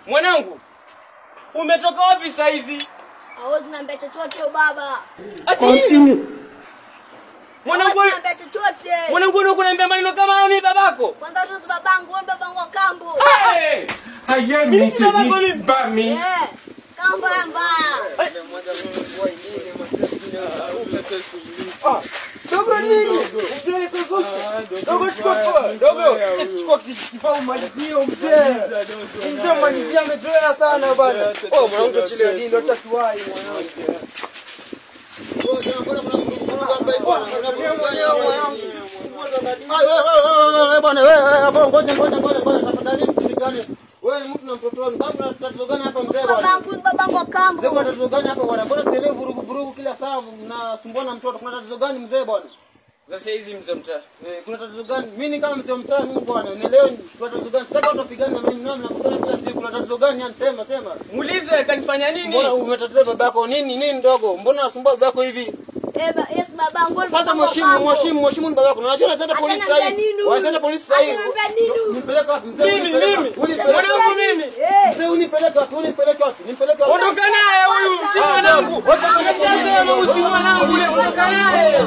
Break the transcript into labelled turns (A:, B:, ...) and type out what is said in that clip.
A: Mwanangu, umetoka wapi saa hizi?
B: Hawezi niambia chochote baba.
A: Ati nini? Mwanangu,
B: niambia chochote.
A: Mwanangu unakuniambia maneno kama hayo mimi babako?
B: Kwanza tu si babangu, wewe babangu wa kambo.
A: Mimi si babangu mimi.
B: Eh. Kambo mbaya.
C: Dogo nini? Mzee kuzusha. Dogo chukua kifaa malizio mzee. Mzee malizia amezoea sana bwana. Oh mwanangu chile ndio tatuai mwanangu. Bwana wewe ngoja tafadhali msipigane. Wewe ni mtu na mtoto wako. Kama tatizo gani hapa mzee bwana?
B: Babangu wa kambo.
C: Mzee kuna tatizo gani hapa bwana? Mbona sielewi vurugu kila saa mnasumbua mtoto? Kuna tatizo gani mzee bwana?
A: Sasa hizi mzee mtaa.
C: Kuna tatizo gani? Mimi kama mzee mtaa mimi bwana, unielewe kuna tatizo gani? Sitaki watu wapigane na mimi nami nakutana kila siku. Kuna tatizo gani yani sema.
A: Muulize kanifanya nini?
C: Mbona umetatiza babako nini ndogo? Mbona unasumbua babako hivi?
B: Yes babangu.
C: Kwanza mheshimu ni babako. Unajua unaenda polisi sasa hivi. Unaenda polisi sasa hivi. Nipeleka wapi mzee?
A: Mwanangu mimi.
C: Mzee unipeleka wapi?
A: Ondoka naye huyu si mwanangu. Sasa huyu si mwanangu, ondoka naye.